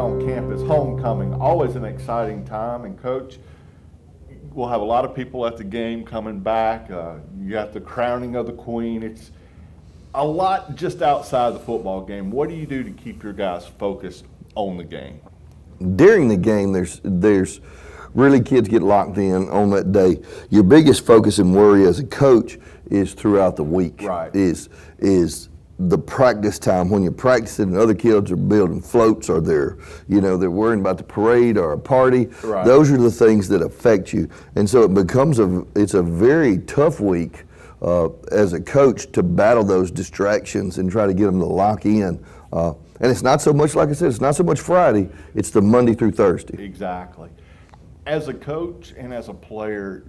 on campus, homecoming, always an exciting time. And Coach, we'll have a lot of people at the game coming back. You got the crowning of the queen. It's a lot just outside the football game. What do you do to keep your guys focused on the game? During the game, there's really kids get locked in on that day. Your biggest focus and worry as a coach is throughout the week. Right. Is the practice time when you're practicing and other kids are building floats or they're worrying about the parade or a party. Right. Those are the things that affect you, and so it's a very tough week as a coach to battle those distractions and try to get them to lock in. And it's not so much, like I said, it's not so much Friday, it's the Monday through Thursday. Exactly. As a coach and as a player,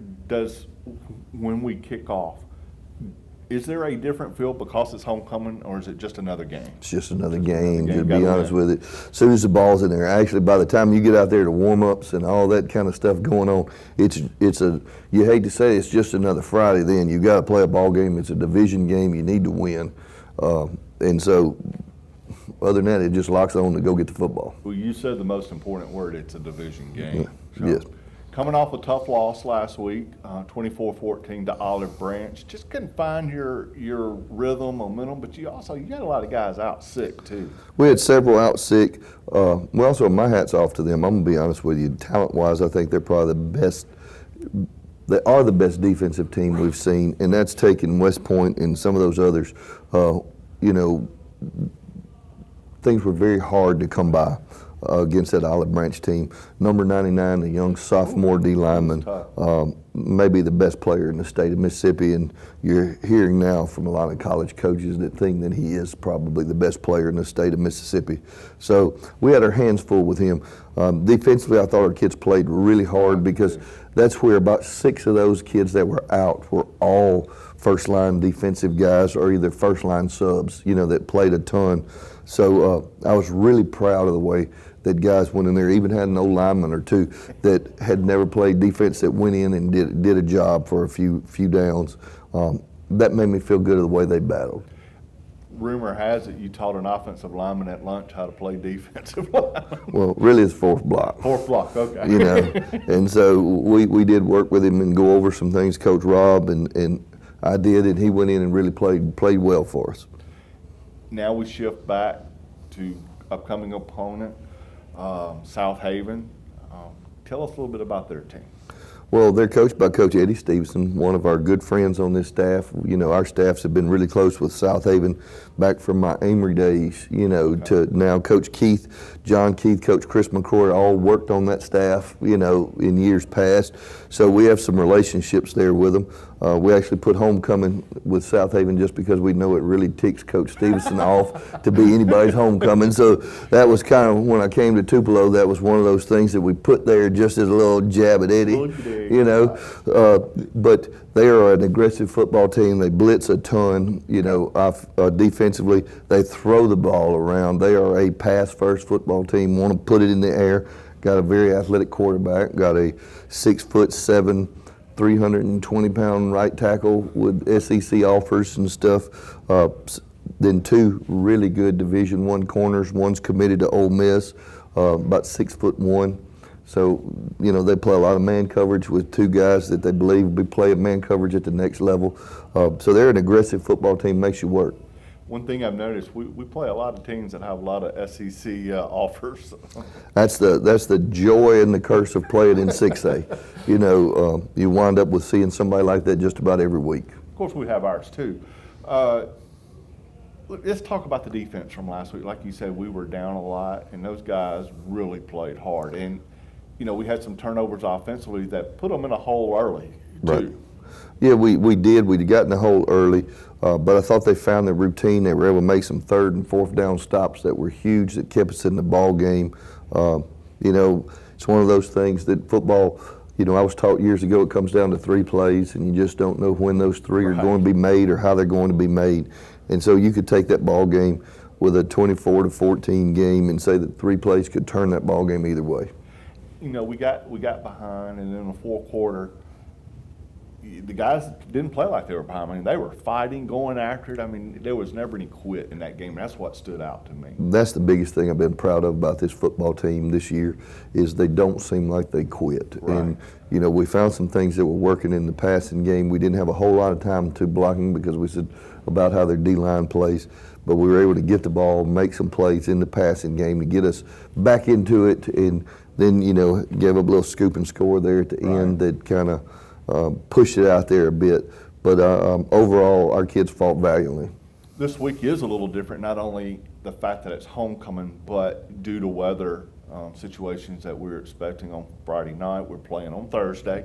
when we kick off, is there a different feel because it's homecoming, or is it just another game? It's just another game, to be honest with it. As soon as the ball's in there, actually, by the time you get out there to warm-ups and all that kind of stuff going on, you hate to say it's just another Friday then. You got to play a ball game. It's a division game. You need to win. And so, other than that, it just locks on to go get the football. Well, you said the most important word, it's a division game. Yeah. So, yes. Coming off a tough loss last week, 24-14 to Olive Branch, just couldn't find your rhythm, momentum, but you got a lot of guys out sick too. We had several out sick. Well, so my hat's off to them. I'm going to be honest with you. Talent-wise, I think they're probably the best. They are the best defensive team we've seen, and that's taken West Point and some of those others. Things were very hard to come by against that Olive Branch team. Number 99, the young sophomore D lineman, maybe the best player in the state of Mississippi, and you're hearing now from a lot of college coaches that think that he is probably the best player in the state of Mississippi. So we had our hands full with him. Defensively, I thought our kids played really hard because that's where about 6 of those kids that were out were all first-line defensive guys or either first-line subs, that played a ton. So I was really proud of the way that guys went in there, even had an old lineman or two that had never played defense that went in and did a job for a few downs. That made me feel good of the way they battled. Rumor has it you taught an offensive lineman at lunch how to play defensive lineman. Well, really it's fourth block. Fourth block, okay. And so we did work with him and go over some things, Coach Rob, and I did, and he went in and really played well for us. Now we shift back to upcoming opponent, South Haven. Tell us a little bit about their team. Well, they're coached by Coach Eddie Stevenson, one of our good friends on this staff. Our staffs have been really close with South Haven back from my Amory days, to now Coach Keith, John Keith, Coach Chris McCoy, all worked on that staff, in years past. So we have some relationships there with them. We actually put homecoming with South Haven just because we know it really ticks Coach Stevenson off to be anybody's homecoming. So that was kind of, when I came to Tupelo, that was one of those things that we put there just as a little jab at Eddie, but they are an aggressive football team. They blitz a ton, defensively. They throw the ball around. They are a pass-first football team, want to put it in the air. Got a very athletic quarterback, got a 6'7", 320-pound right tackle with SEC offers and stuff. Then 2 really good Division I corners. One's committed to Ole Miss, about 6'1". So, they play a lot of man coverage with 2 guys that they believe will be playing man coverage at the next level. So they're an aggressive football team, makes you work. One thing I've noticed, we play a lot of teams that have a lot of SEC offers. That's the joy and the curse of playing in 6A. You wind up with seeing somebody like that just about every week. Of course, we have ours too. Let's talk about the defense from last week. Like you said, we were down a lot, and those guys really played hard. And we had some turnovers offensively that put them in a hole early too. Right. Yeah, we did. We'd gotten the hole early, but I thought they found their routine. They were able to make some 3rd and 4th down stops that were huge that kept us in the ball game. It's one of those things that football, I was taught years ago it comes down to 3 plays, and you just don't know when those 3 are going to be made or how they're going to be made. And so you could take that ball game with a 24-14 game and say that 3 plays could turn that ball game either way. We got behind, and then in the fourth quarter, the guys didn't play like they were behind. I mean, they were fighting, going after it. I mean, there was never any quit in that game. That's what stood out to me. That's the biggest thing I've been proud of about this football team this year is they don't seem like they quit. Right. And, you know, we found some things that were working in the passing game. We didn't have a whole lot of time to blocking because we said about how their D-line plays, but we were able to get the ball, make some plays in the passing game to get us back into it, and then, you know, gave up a little scoop and score there at the end that kind of pushed it out there a bit. But overall, our kids fought valiantly. This week is a little different, not only the fact that it's homecoming, but due to weather situations that we're expecting on Friday night. We're playing on Thursday.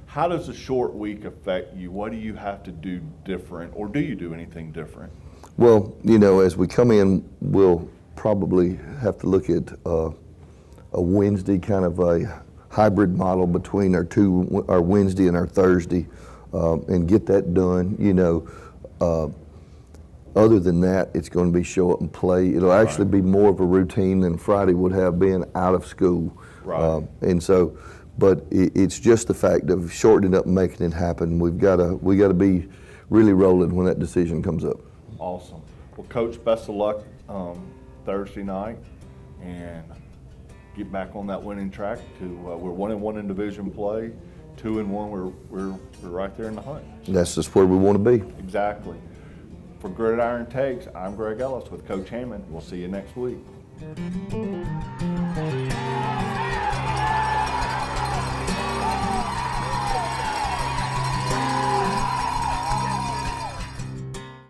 How does a short week affect you? What do you have to do different, or do you do anything different? Well, you know, as we come in, we'll probably have to look at a Wednesday, kind of a hybrid model between our Wednesday and our Thursday, and get that done. You know, other than that, it's going to be show up and play. It'll actually be more of a routine than Friday would have been out of school. Right. And so, but it's just the fact of shortening it up and making it happen. We got to be really rolling when that decision comes up. Awesome. Well, Coach, best of luck Thursday night, and get back on that winning track. We're 1-1 in division play, 2-1. We're right there in the hunt. That's just where we want to be. Exactly. For Gridiron Takes, I'm Greg Ellis with Coach Hammond. We'll see you next week.